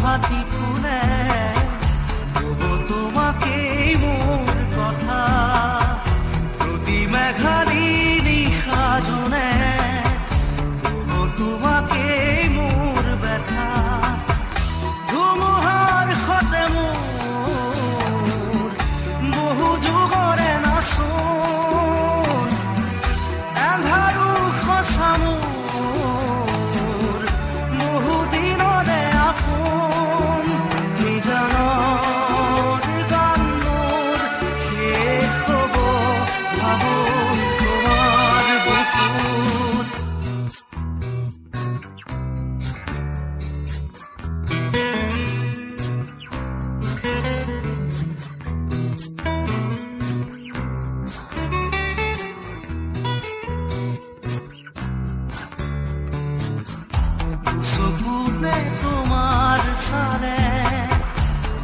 হাতি খুলে তবু তোমাকে মোর কথা প্রতি মেঘালি নিশা জনে তবু তোমাকে মোর ব্যথা ধুমুহাৰ সতে মোৰ বহু যুগৰে নাচোন এন্ধাৰো সঁচা মোৰ বহু দিনৰে আপোন নিজানৰ গান মোৰ শেষ হ'ব ভাবো তোমাৰ বুকুত চকুতে তোমাৰ চালে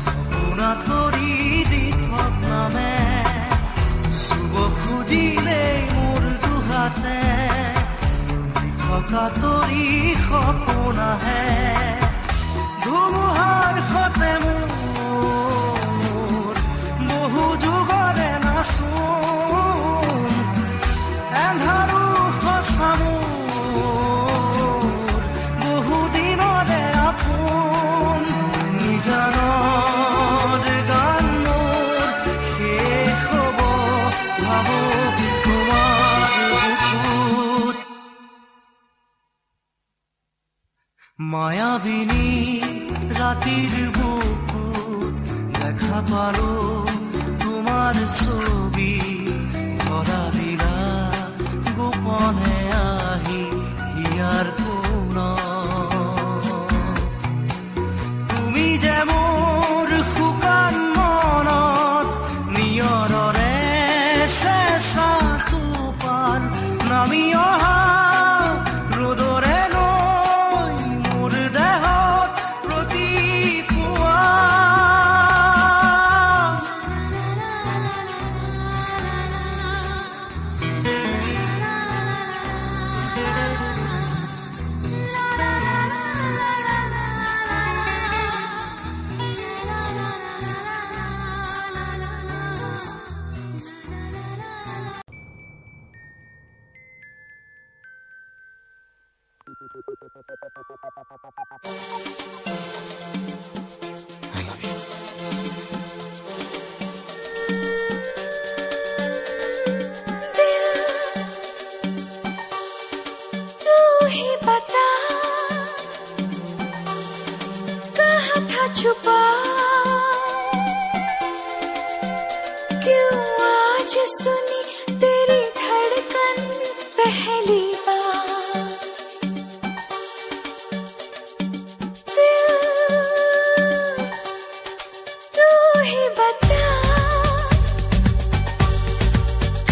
সপোনা তৰি দি থকামে চুব খুজিলে মোৰ দুহাতে থকা তৰি সপোন আহে ধুমুহাৰ সতে মোৰ বহু যুগৰে নাচোন এন্ধাৰো সঁচা মোৰ বহু দিনৰে আপোন নিজানৰ গান মোৰ শেষ হ'ব ভাবো তোমাৰ বুকুত মায়াবিনী ৰাতিৰ বুকুত দেখা পালো তোমাৰ ছবি ধৰা দিলা গোপনে আহি হিয়াৰ কোণত তুমি যে মোৰ শুকান মনত নিয়ৰৰে চেঁচা টোপাল নামি অহা ৰ'দৰে নৈ মোৰ দেহত প্ৰতিপুৱা I love you. तू ही बता कहाँ था छुपा क्यों आज सुनी तेरी धड़कन पहली बार तू ही बता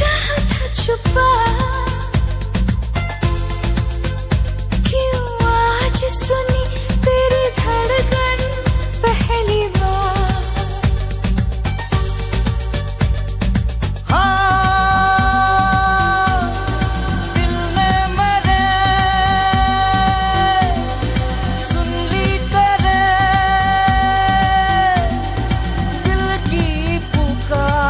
कहाँ था छुपा क्यों आज सुनी तेरी धड़कन पहली बार दिल ने मेरे सुन ली तेरे दिल की पुकार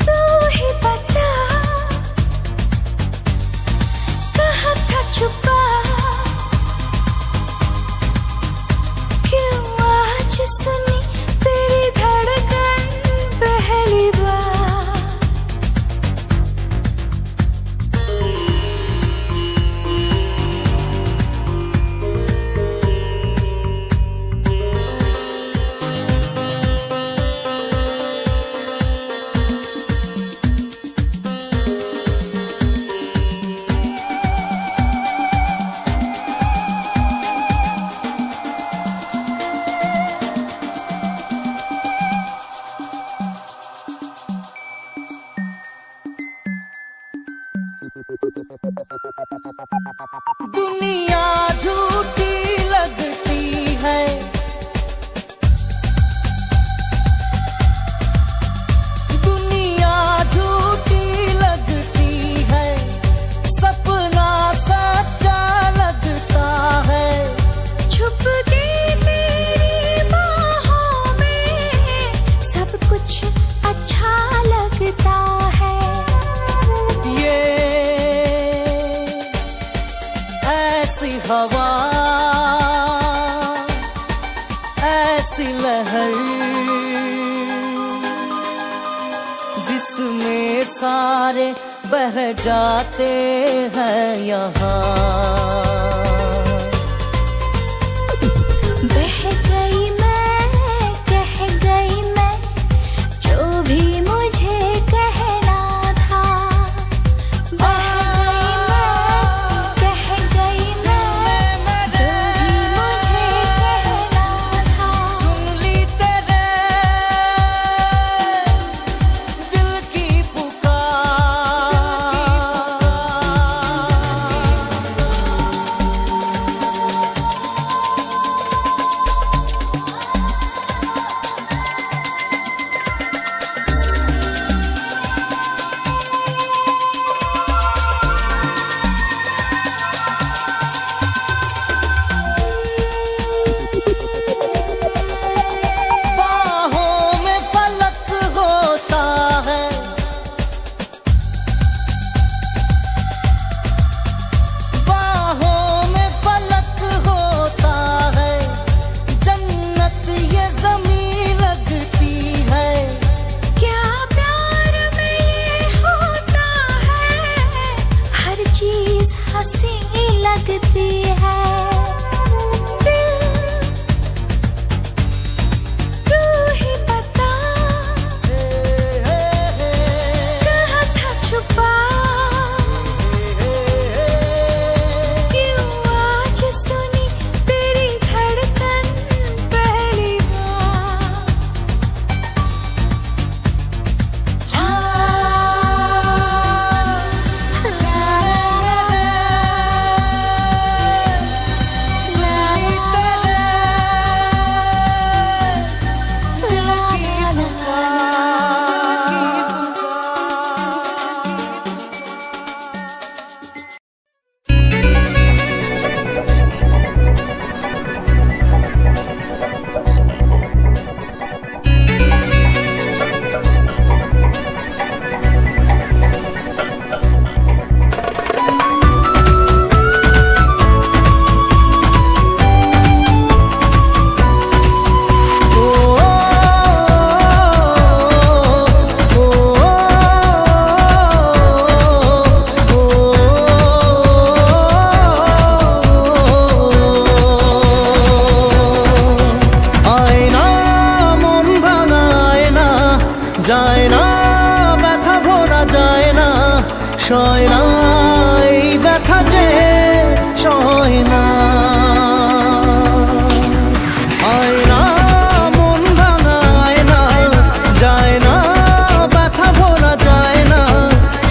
तू ही बता कहाँ था छुपा क्यों आज सुनी तेरी धड़कन पहली बार दुनिया झूठी लगती है दुनिया झूठी लगती है सपने बह जाते हैं यहाँ। बह गई मैं, कह गई मैं, जो भी मुझे कहना था। बह गई मैं, कह गई मैं, जो भी मुझे कहना था। सुन ली तेरे दिल की बाहों में फलक होता है, बाहों में फलक होता है, जन्नत ये ज़मीं लगती है। क्या प्यार में ये होता है, हर चीज हंसी लगती है। दिल तू ही बता, कहाँ था छुपा, क्यों आज सुनी तेरी धड़कन पहली बार। যায় না ব্যথা ভোলা যায় না, সয় না এই ব্যথা যে সয় না। আয় না মন ভাঙায় না, যায় না ব্যথা ভোলা যায় না,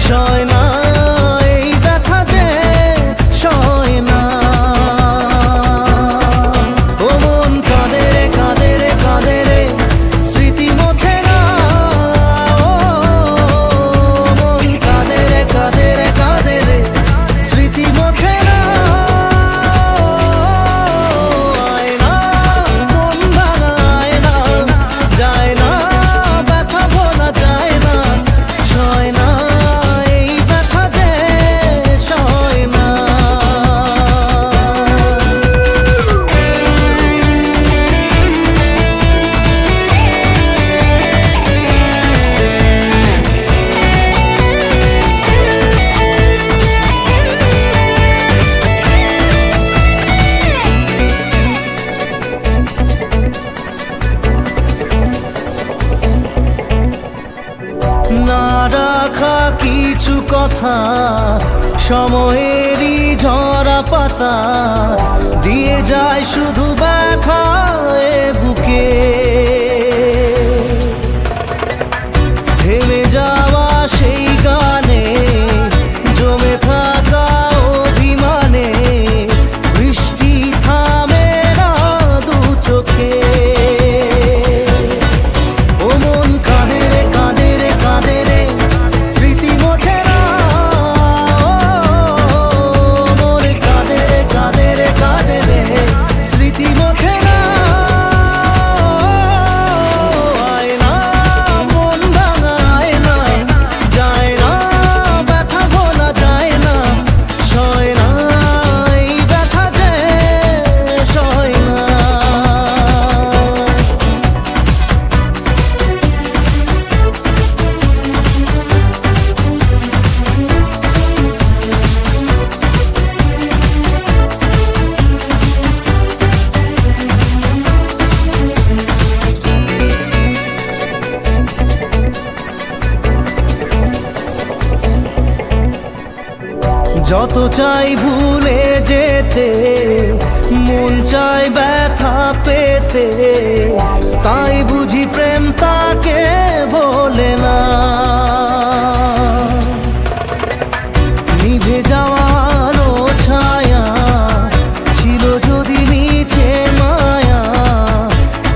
সয় না এই ব্যথা যে সয় না। ও মন কাঁদে রে কাঁদে রে কাঁদে রে, স্মৃতি মোছে না। স্মৃতি মোছে না, আয় না মন ভাঙায় না, যায় না ব্যথা ভোলা যায় না, সয় না এই ব্যথা যে সয় না। না রাখা কিছু কথা, সময়েরই ঝরা পাতা, দিয়ে যায় শুধু ব্যথা এ বুকে। থেমে যাওয়া সেই গানে, জমে থাকা অভিমানে, বৃষ্টি থামে না দু চোখে। ও মন কাঁদে রে কাঁদে রে কাঁদে রে, স্মৃতি মোছে না। মন কাঁদে রে কাঁদে রে কাঁদে রে, স্মৃতি মোছে না। যত চাই ভুলে যেতে, মন চাই ব্যথা পেতে, তাই বুঝি প্রেম তাকে বলে না। নিভে যাওয়া আলো ছায়া ছিল যদি নিচে মায়া,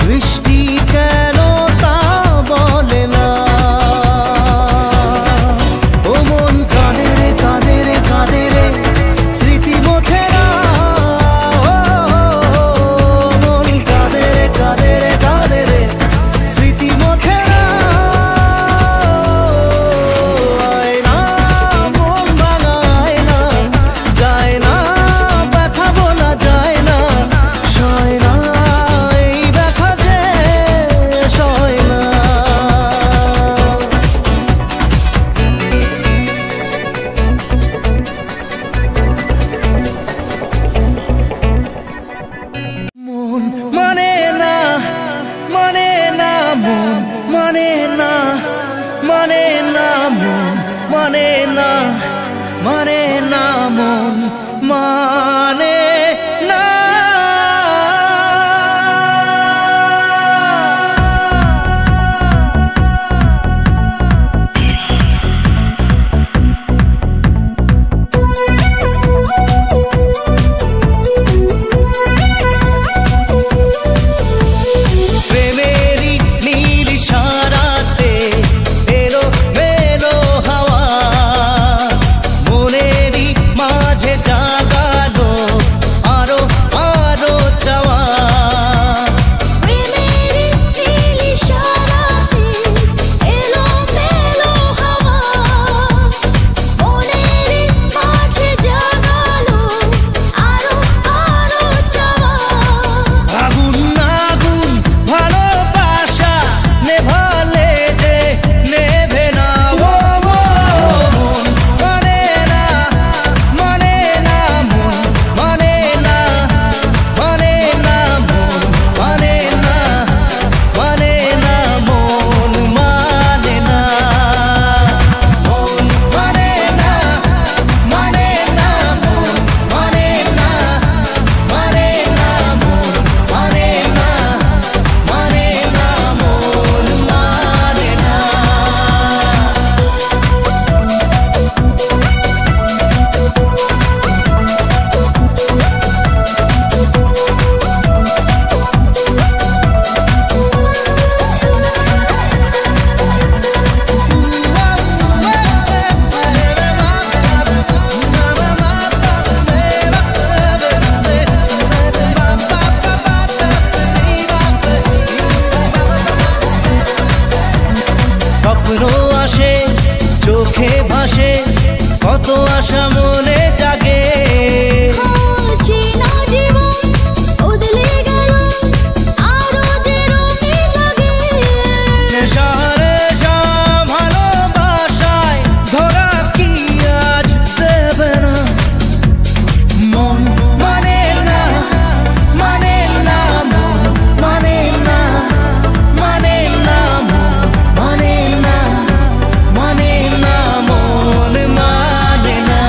বৃষ্টি কেন তা বলে না। ও মন কাঁদে রে কাঁদে রে কাঁদে রে, স্মৃতি মোছে না। মন কাঁদে রে কাঁদে রে কাঁদে রে, স্মৃতি মোছে না। আয়না মন ভাঙায় না, যায় না ব্যথা বলা যায় না, সয় না এই ব্যথা যে সয় না। মন মানে না, মানে না, মন মানে না, মানে না, মন মানে না, মানে না, মন মানে না। প্রেমেরই নীল ইশারাতে এলো মেলো হাওয়া, মনেরই মাঝে জাগালো আরো আরো চাওয়া। প্রেমেরই নীল ইশারাতে এলো মেলো হাওয়া, মনেরই মাঝে জাগালো আরো আরো চাওয়া। আগুন আগুন ভালোবাসা নেভালে যে নেভে না। ও মন মানে না, মানে না, মন মানে না, মানে না, মন মানে না, মানে না, মন মানে না। মন মানে না, মানে না, মন মানে না, মানে না, মন মানে না, মানে না, মন মানে না। স্বপ্ন আসে চোখে ভাসে, কত আশা মনে জাগে। চেনা জীবন বদলে গেল আরো যে রঙিন লাগে। নেশা নেশা ভালোবাসায় ধরা কি আজ দেবে না। মন মানে না, মানে না, মন মানে না, মানে না, মন মানে না, মানে না, মন মানে না।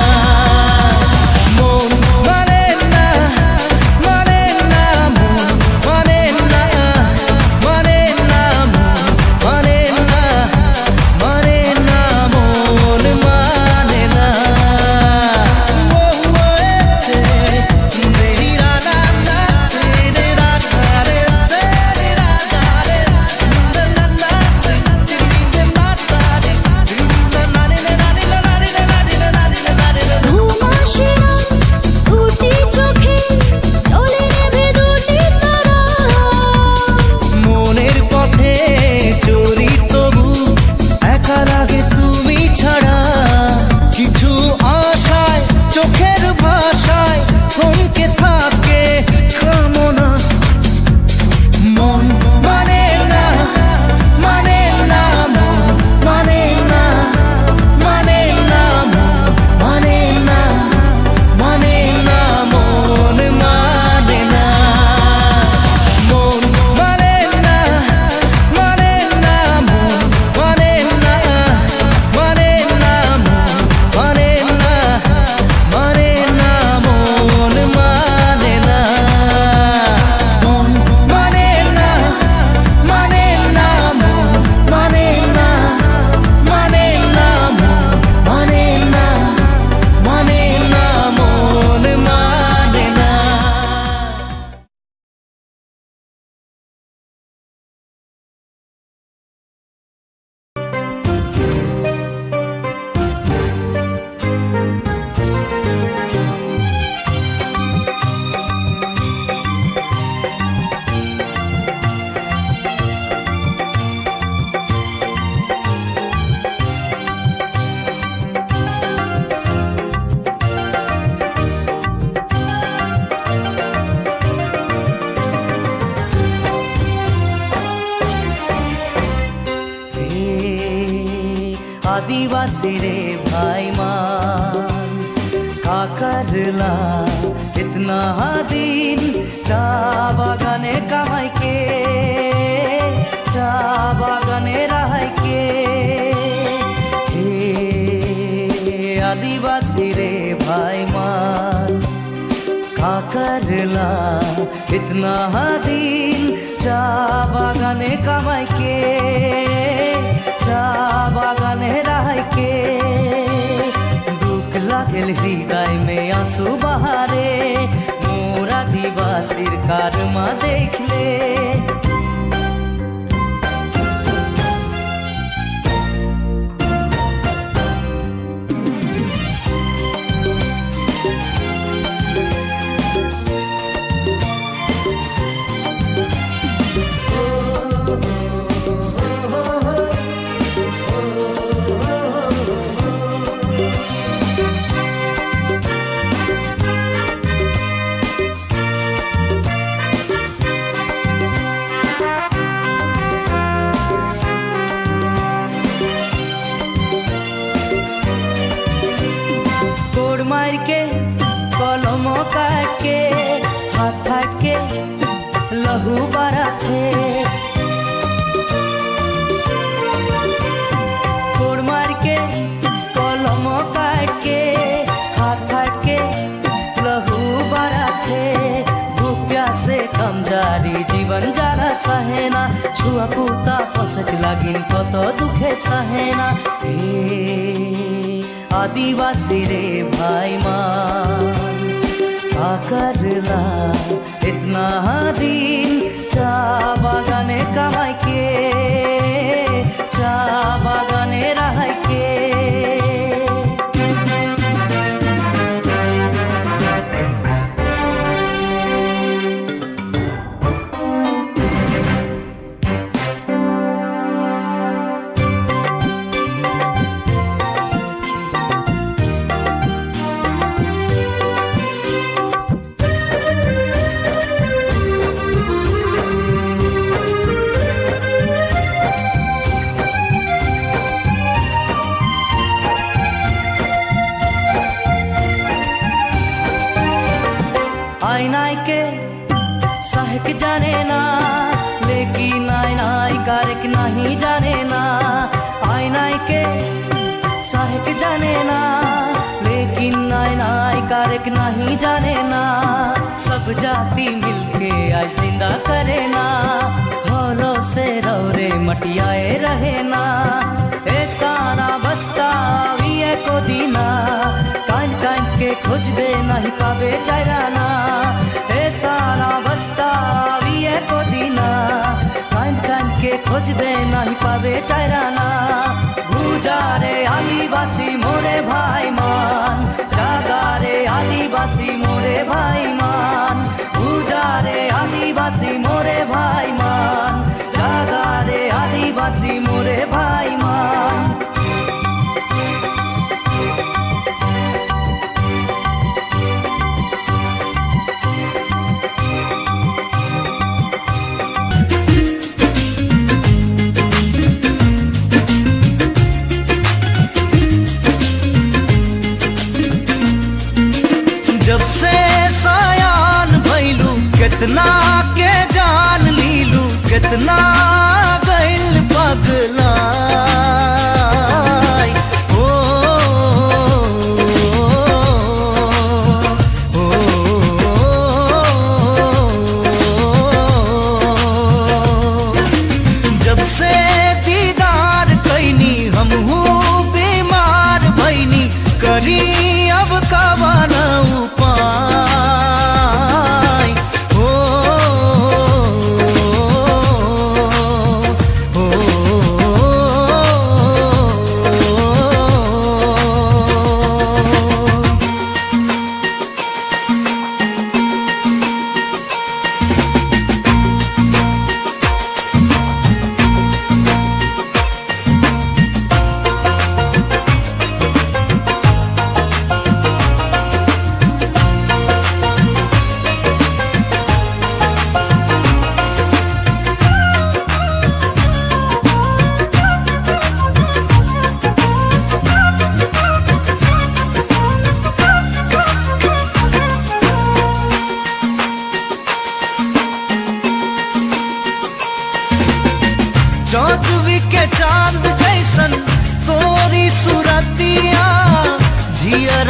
आदिवासी रे भाई मान का करला इतना दिन चा बागाने कमाई के चा बागाने रह के हे आदिवासी रे भाई मान का करला इतना दिन चा बागाने कमाई के चा बागाने रह के दुख लागल हृदय में आंसू बहारे मोर आदिवासीर कर्मा देख ले मार के कलम काट के हाथ काट के लहू बरा थे कोड़ मार के कलम काट के हाथ काट के लहू बरा थे भूख प्यासे कम जारी जीवन जाला सहेना छुआ पुता पसक लागिन कत दुखे सहेना आदिवासी रे भाई मान का करला इतना दिन चा बागाने कमाई के चा बागाने रह के नाई के सहक जाने ना लेकिन नाई कारक नहीं जाने ना आई नाई के सहक जाने ना लेकिन नाई कारक नहीं जाने ना सब जाति मिलके आज जिंदा करे ना हौलो से रौरे मटियाए रहे ना ऐसा ना बस्ता विये को दीना कान कान के खोजबे नहीं पावे चाराना ऐसा ना बस्ता विये को दीना कान कान के खोजबे नहीं पावे चाराना भूजा रे आदिवासी मोरे भाई मान जागा रे आदिवासी मोरे भाई मान भूजा रे आदिवासी मोरे भाई मान जागा रे आदिवासी मोरे भाई मान जब से सयान भइलू कितना के जान लीलू कितना गइल पगला जब से दीदार कैनी हमहू बीमार भइनी करी अब कवाना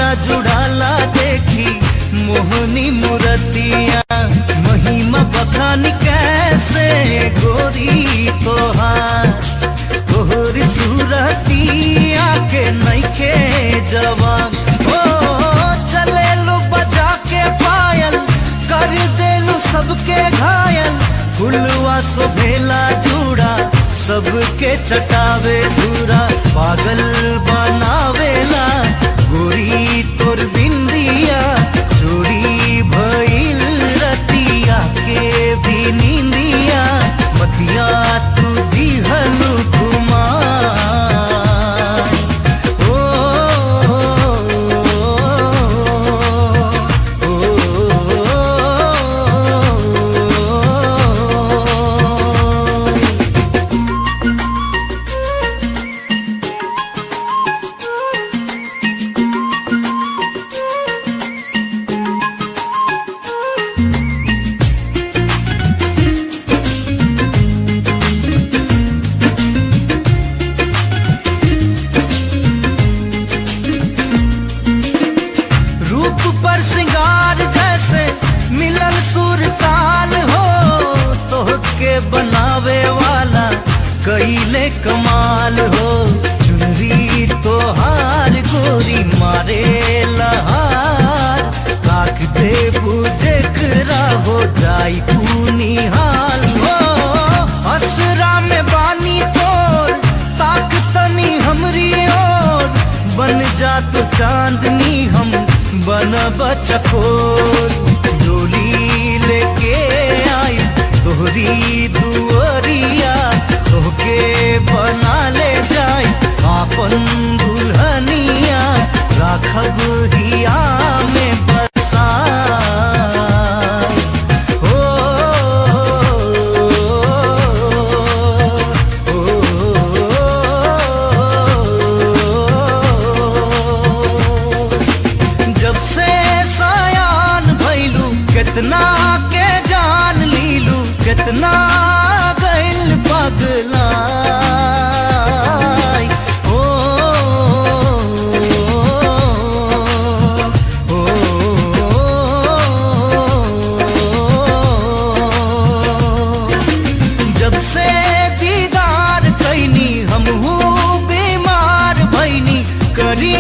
जियरा जुड़ाला देखी मोहनी मूर्तिया महिमा बखानी कैसे गोरी तोहार तोहरी सूरतिया के नइखे जवाब ओ चले लो बजा के पायल कर देलू सबके घायल फुलवा शोभेला जुड़ा सबके चटावे धूरा पागल बनावेला गोरी तोर बिंदिया चोरी भइल रतिया के भी नींदिया मतिया तू दिहलू घुमा पर सिंगार जैसे मिलल सुर ताल हो तोहके बनावे वाला कईले कमाल हो चुनरी तोहार गोरी मारे लहार काक दे बुझे करा हो जाई पूनी हाल हो असरा में बानी तोर ताक तनी हमरी ओर बन जा तो चांदनी हम बनब चकोर डोली लेके आई तोहरी दुअरिया तोहके बना ले जाई आपन दुल्हनिया राखब हिया में बसाई कितना के जान लीलू कितना गइल पगला ओ, ओ, जब से दीदार कैनी हमहू बीमार भैनी करी